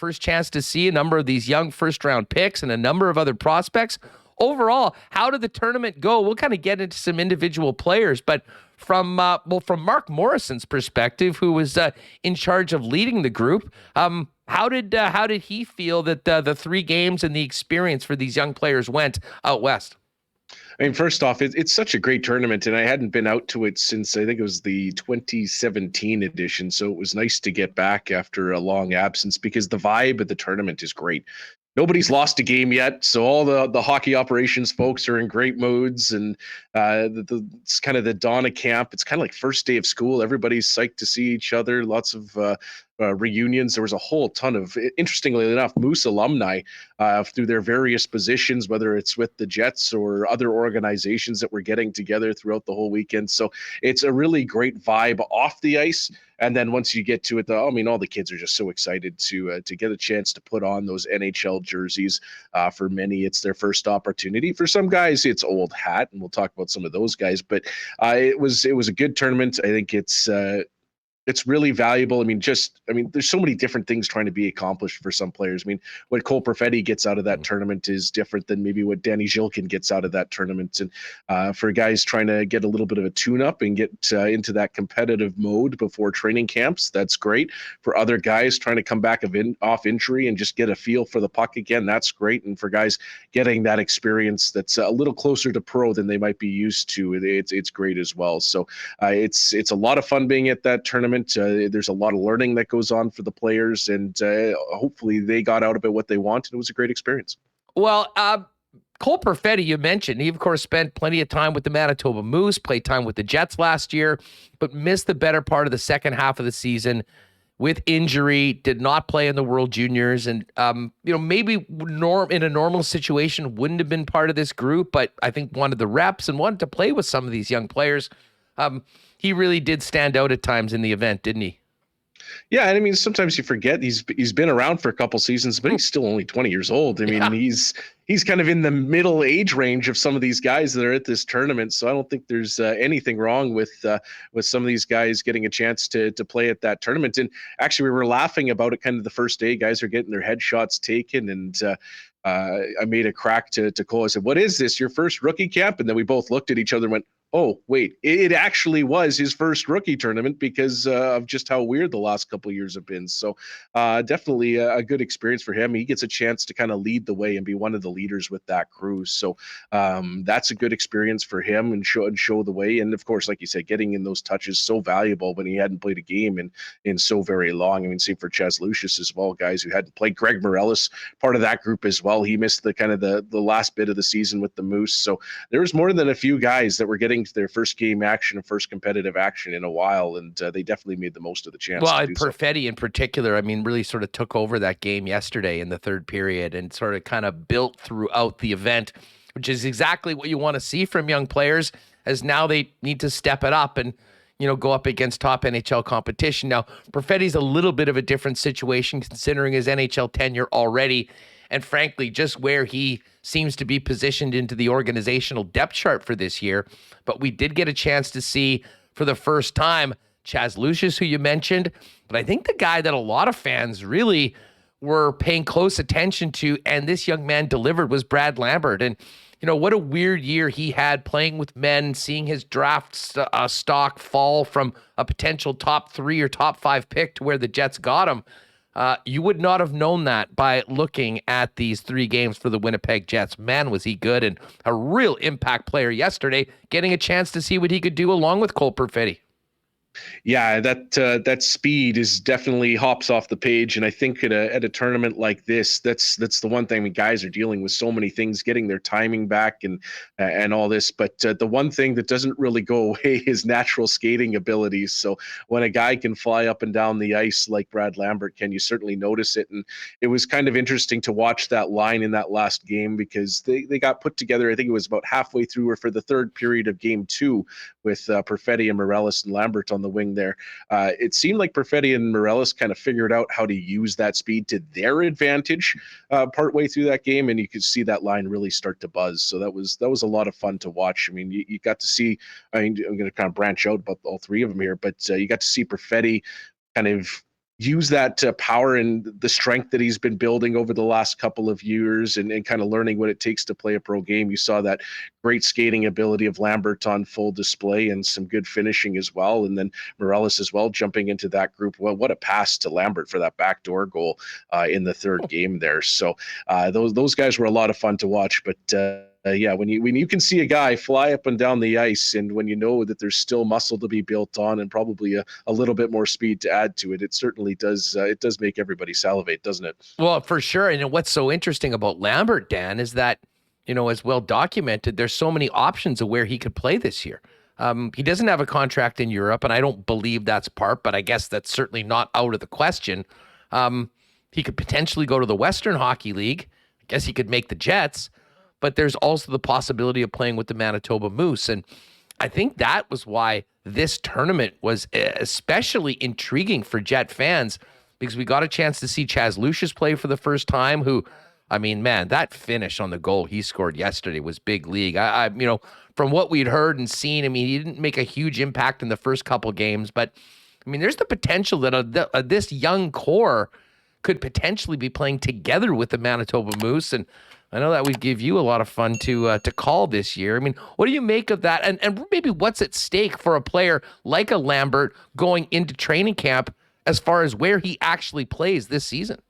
first chance to see a number of these young first-round picks and a number of other prospects. Overall, how did the tournament go? We'll kind of get into some individual players, but from Mark Morrison's perspective, who was in charge of leading the group, how did he feel that the 3 games and the experience for these young players went out west? I mean, first off, it's such a great tournament, and I hadn't been out to it since I think it was the 2017 edition. So it was nice to get back after a long absence because the vibe of the tournament is great. Nobody's lost a game yet, so all the hockey operations folks are in great moods, and it's kind of the dawn of camp. It's kind of like first day of school. Everybody's psyched to see each other. Lots of reunions. There was a whole ton of, interestingly enough, Moose alumni through their various positions, whether it's with the Jets or other organizations that were getting together throughout the whole weekend. So it's a really great vibe off the ice. And then once you get to it, though, I mean, all the kids are just so excited to get a chance to put on those NHL jerseys. For many, it's their first opportunity. For some guys, it's old hat, and we'll talk about some of those guys. But it was a good tournament. I think it's really valuable. I mean, there's so many different things trying to be accomplished for some players. I mean, what Cole Perfetti gets out of that tournament is different than maybe what Danny Gilkin gets out of that tournament. And for guys trying to get a little bit of a tune-up and get into that competitive mode before training camps, that's great. For other guys trying to come back off injury and just get a feel for the puck again, that's great. And for guys getting that experience that's a little closer to pro than they might be used to, it's great as well. So it's a lot of fun being at that tournament. There's a lot of learning that goes on for the players, and hopefully they got out of it what they wanted. It was a great experience. Well, Cole Perfetti, you mentioned, he, of course, spent plenty of time with the Manitoba Moose, played time with the Jets last year, but missed the better part of the second half of the season with injury, did not play in the World Juniors, and maybe in a normal situation wouldn't have been part of this group, but I think wanted the reps and wanted to play with some of these young players. He really did stand out at times in the event, didn't he? Yeah, and I mean, sometimes you forget he's been around for a couple seasons, but he's still only 20 years old. I mean, he's kind of in the middle age range of some of these guys that are at this tournament. So I don't think there's anything wrong with some of these guys getting a chance to play at that tournament. And actually, we were laughing about it kind of the first day. Guys are getting their headshots taken, and I made a crack to Cole. I said, "What is this? Your first rookie camp?" And then we both looked at each other and went, "Oh, wait, it actually was his first rookie tournament because of just how weird the last couple of years have been." So definitely a good experience for him. He gets a chance to kind of lead the way and be one of the leaders with that crew. So that's a good experience for him and show the way. And of course, like you said, getting in those touches so valuable when he hadn't played a game in so very long. I mean, same for Chaz Lucius as well, guys who hadn't played. Greg Morellis, part of that group as well. He missed the kind of the last bit of the season with the Moose. So there was more than a few guys that were getting to their first game action and first competitive action in a while, and they definitely made the most of the chance. Well, and Perfetti in particular, I mean, really sort of took over that game yesterday in the third period and sort of kind of built throughout the event, which is exactly what you want to see from young players, as now they need to step it up and go up against top NHL competition. Now, Perfetti's a little bit of a different situation considering his NHL tenure already, and frankly, just where he seems to be positioned into the organizational depth chart for this year. But we did get a chance to see for the first time Chaz Lucius, who you mentioned. But I think the guy that a lot of fans really were paying close attention to, and this young man delivered, was Brad Lambert. And what a weird year he had playing with men, seeing his draft stock fall from a potential top 3 or top 5 pick to where the Jets got him. You would not have known that by looking at these 3 games for the Winnipeg Jets. Man, was he good, and a real impact player yesterday, getting a chance to see what he could do along with Cole Perfetti. Yeah, that speed is definitely hops off the page, and I think at a tournament like this, that's the one thing. I mean, guys are dealing with so many things, getting their timing back and all this. But the one thing that doesn't really go away is natural skating abilities. So when a guy can fly up and down the ice like Brad Lambert can, you certainly notice it. And it was kind of interesting to watch that line in that last game because they got put together. I think it was about halfway through or for the third period of game 2 with Perfetti and Morellis and Lambert on the wing there. It seemed like Perfetti and Morellis kind of figured out how to use that speed to their advantage partway through that game, and you could see that line really start to buzz. So that was a lot of fun to watch. I mean, you got to see, I'm going to kind of branch out about all 3 of them here, but you got to see Perfetti kind of use that power and the strength that he's been building over the last couple of years and kind of learning what it takes to play a pro game. You saw that great skating ability of Lambert on full display and some good finishing as well. And then Morales as well, jumping into that group. Well, what a pass to Lambert for that backdoor goal in the third game there. So those guys were a lot of fun to watch, but yeah, when you can see a guy fly up and down the ice, and when you know that there's still muscle to be built on and probably a little bit more speed to add to it, it certainly does. It does make everybody salivate, doesn't it? Well, for sure. And what's so interesting about Lambert, Dan, is that, as well documented, there's so many options of where he could play this year. He doesn't have a contract in Europe, and I don't believe that's part, but I guess that's certainly not out of the question. He could potentially go to the Western Hockey League. I guess he could make the Jets. But there's also the possibility of playing with the Manitoba Moose. And I think that was why this tournament was especially intriguing for Jet fans, because we got a chance to see Chaz Lucius play for the first time, who, I mean, man, that finish on the goal he scored yesterday was big league. I from what we'd heard and seen, I mean, he didn't make a huge impact in the first couple games, but I mean, there's the potential that this young core could potentially be playing together with the Manitoba Moose. And I know that would give you a lot of fun to call this year. I mean, what do you make of that? And maybe what's at stake for a player like a Lambert going into training camp as far as where he actually plays this season?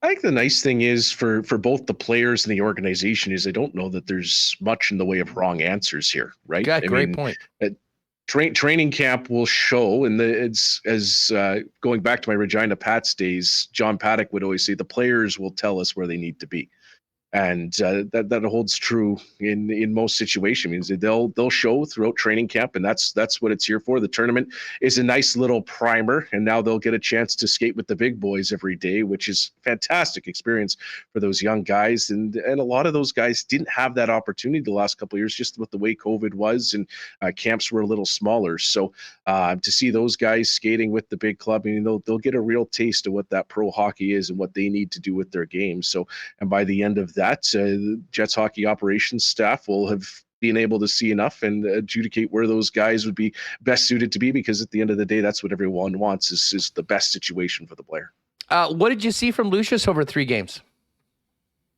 I think the nice thing is for both the players and the organization is I don't know that there's much in the way of wrong answers here, right? Yeah, great point. Training camp will show, and it's as going back to my Regina Pats days, John Paddock would always say the players will tell us where they need to be. And that holds true in most situations. Means they'll show throughout training camp, and that's what it's here for. The tournament is a nice little primer, and now they'll get a chance to skate with the big boys every day, which is fantastic experience for those young guys. And a lot of those guys didn't have that opportunity the last couple of years, just with the way COVID was, and camps were a little smaller. So to see those guys skating with the big club, I mean, they'll get a real taste of what that pro hockey is and what they need to do with their game. So, and by the end of that, Jets hockey operations staff will have been able to see enough and adjudicate where those guys would be best suited to be, because at the end of the day, that's what everyone wants is the best situation for the player. What did you see from Lucius over 3 games?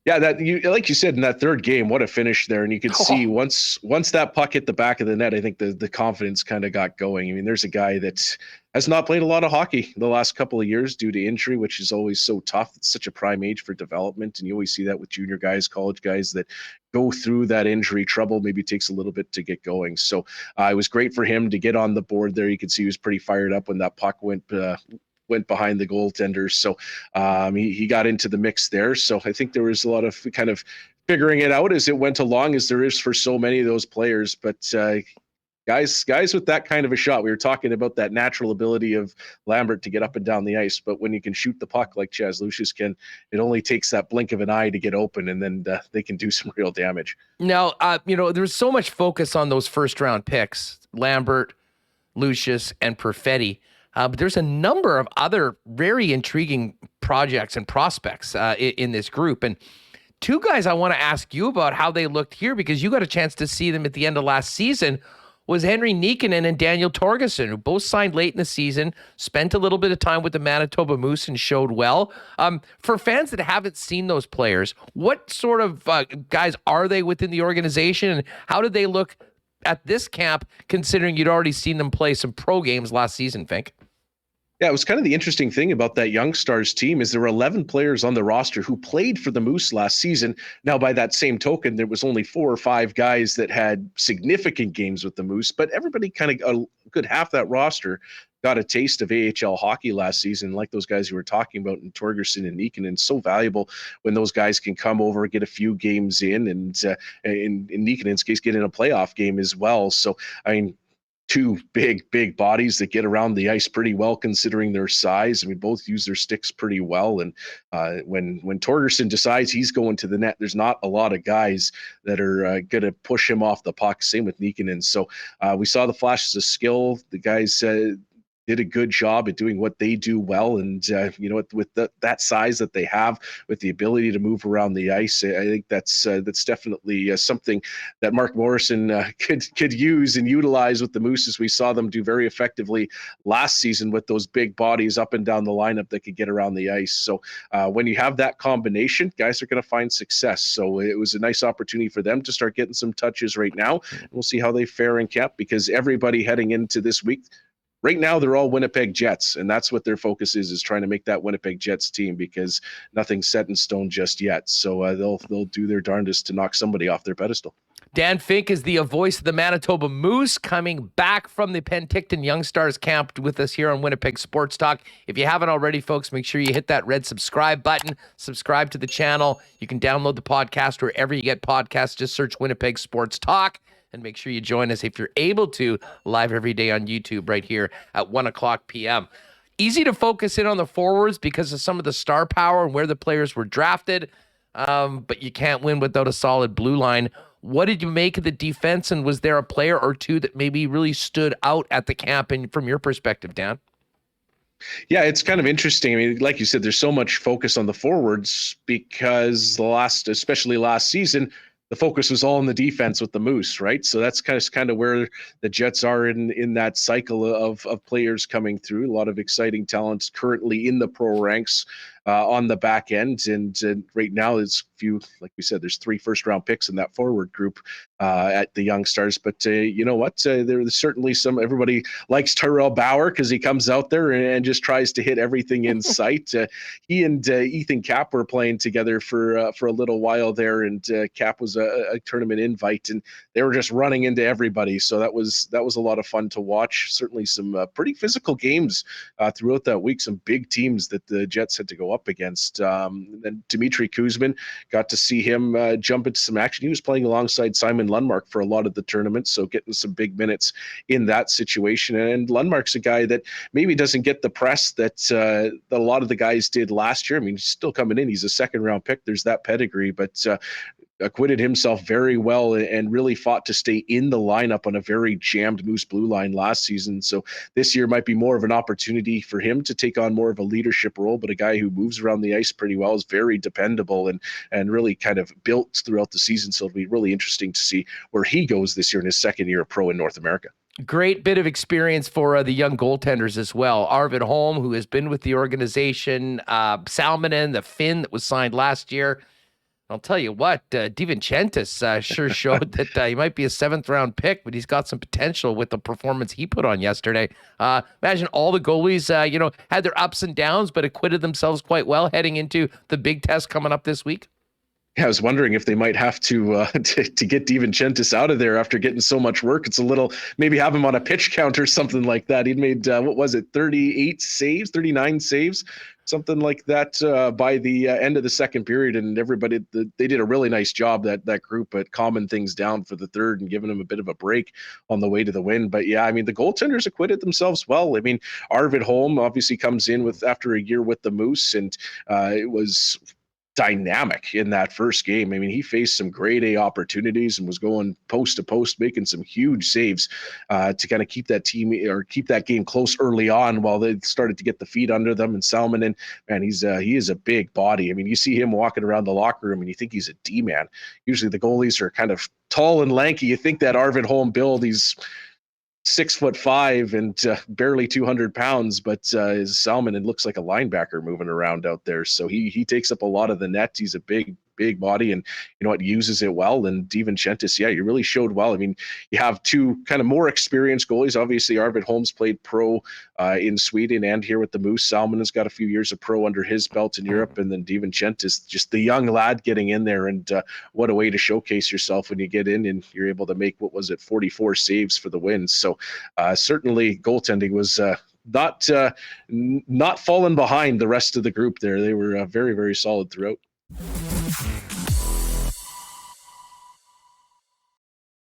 Yeah, like you said in that third game, what a finish there. And you could see once that puck hit the back of the net, I think the confidence kind of got going. I mean, there's a guy that has not played a lot of hockey the last couple of years due to injury, which is always so tough. It's such a prime age for development. And you always see that with junior guys, college guys that go through that injury trouble. Maybe takes a little bit to get going. So it was great for him to get on the board there. You could see he was pretty fired up when that puck went behind the goaltenders. So he got into the mix there. So I think there was a lot of kind of figuring it out as it went along, as there is for so many of those players. But guys with that kind of a shot, we were talking about that natural ability of Lambert to get up and down the ice. But when you can shoot the puck like Chaz Lucius can, it only takes that blink of an eye to get open, and then they can do some real damage. Now, there's so much focus on those first round picks, Lambert, Lucius, and Perfetti. But there's a number of other very intriguing projects and prospects in this group. And 2 guys I want to ask you about how they looked here, because you got a chance to see them at the end of last season, was Henri Nikkanen and Daniel Torgersson, who both signed late in the season, spent a little bit of time with the Manitoba Moose and showed well. For fans that haven't seen those players, what sort of guys are they within the organization, and how did they look at this camp, considering you'd already seen them play some pro games last season, Fink? Yeah, it was kind of the interesting thing about that Young Stars team is there were 11 players on the roster who played for the Moose last season. Now, by that same token, there was only 4 or 5 guys that had significant games with the Moose, but everybody kind of, a good half that roster got a taste of AHL hockey last season, like those guys you were talking about in Torgersson and Nikkanen. So valuable when those guys can come over, get a few games in, and in Nikkanen's case, get in a playoff game as well. So, I mean, 2 big bodies that get around the ice pretty well considering their size. I mean, both use their sticks pretty well. And when Torgersson decides he's going to the net, there's not a lot of guys that are going to push him off the puck. Same with Nikkanen. So we saw the flashes of skill. The guys did a good job at doing what they do well. And, with that size that they have, with the ability to move around the ice, I think that's definitely something that Mark Morrison could use and utilize with the Moose, as we saw them do very effectively last season with those big bodies up and down the lineup that could get around the ice. So when you have that combination, guys are going to find success. So it was a nice opportunity for them to start getting some touches right now. We'll see how they fare in camp, because everybody heading into this week, right now, they're all Winnipeg Jets, and that's what their focus is trying to make that Winnipeg Jets team, because nothing's set in stone just yet. So they'll do their darndest to knock somebody off their pedestal. Dan Fink is the voice of the Manitoba Moose, coming back from the Penticton Young Stars camp with us here on Winnipeg Sports Talk. If you haven't already, folks, make sure you hit that red subscribe button. Subscribe to the channel. You can download the podcast wherever you get podcasts. Just search Winnipeg Sports Talk. And make sure you join us, if you're able to, live every day on YouTube right here at 1 o'clock p.m. Easy to focus in on the forwards because of some of the star power and where the players were drafted, but you can't win without a solid blue line. What did you make of the defense, and was there a player or two that maybe really stood out at the camp, and from your perspective, Dan? Yeah, it's kind of interesting. I mean, like you said, there's so much focus on the forwards because especially last season, the focus was all on the defense with the Moose, right? So that's kind of where the Jets are in that cycle of players coming through. A lot of exciting talents currently in the pro ranks on the back end, and right now there's few, like we said, there's 3 first-round picks in that forward group at the Young Stars. But you know what? There's certainly some. Everybody likes Tyrell Bauer because he comes out there and just tries to hit everything in sight. He and Ethan Cap were playing together for a little while there, and Cap was a tournament invite, and they were just running into everybody. So that was a lot of fun to watch. Certainly some pretty physical games throughout that week. Some big teams that the Jets had to go up against. And Dmitry Kuzmin, got to see him jump into some action. He was playing alongside Simon Lundmark for a lot of the tournament, so getting some big minutes in that situation. And Lundmark's a guy that maybe doesn't get the press that a lot of the guys did last year. I mean, he's still coming in. He's a second-round pick. There's that pedigree, but acquitted himself very well and really fought to stay in the lineup on a very jammed Moose blue line last season. So this year might be more of an opportunity for him to take on more of a leadership role, but a guy who moves around the ice pretty well, is very dependable and really kind of built throughout the season. So it'll be really interesting to see where he goes this year in his second year of pro in North America. Great bit of experience for the young goaltenders as well. Arvid Holm, who has been with the organization, Salminen, the Finn that was signed last year. I'll tell you what, DiVincentis sure showed that he might be a 7th-round pick, but he's got some potential with the performance he put on yesterday. Imagine all the goalies, had their ups and downs, but acquitted themselves quite well heading into the big test coming up this week. Yeah, I was wondering if they might have to get DiVincentis out of there after getting so much work. It's a little, maybe have him on a pitch count or something like that. He'd made, 39 saves, something like that by the end of the second period. And everybody, they did a really nice job, that group, at calming things down for the third and giving them a bit of a break on the way to the win. But yeah, I mean, the goaltenders acquitted themselves well. I mean, Arvid Holm obviously comes in after a year with the Moose, and it was dynamic in that first game. I mean, he faced some grade A opportunities and was going post to post, making some huge saves to kind of keep that game close early on while they started to get the feet under them. And Salminen, man, he is a big body. I mean, you see him walking around the locker room and you think he's a D-man. Usually the goalies are kind of tall and lanky. You think that Arvid Holm build, he's 6'5" and barely 200 pounds, but Salminen looks like a linebacker moving around out there. So he takes up a lot of the net. He's a big body, and you know what, uses it well. And DiVincentis, yeah, you really showed well. I mean, you have 2 kind of more experienced goalies. Obviously, Arvid Holm's played pro in Sweden and here with the Moose. Salmonen's got a few years of pro under his belt in Europe, and then DiVincentis, just the young lad getting in there. And what a way to showcase yourself when you get in and you're able to make, 44 saves for the win. So certainly goaltending was not falling behind the rest of the group there. They were very, very solid throughout.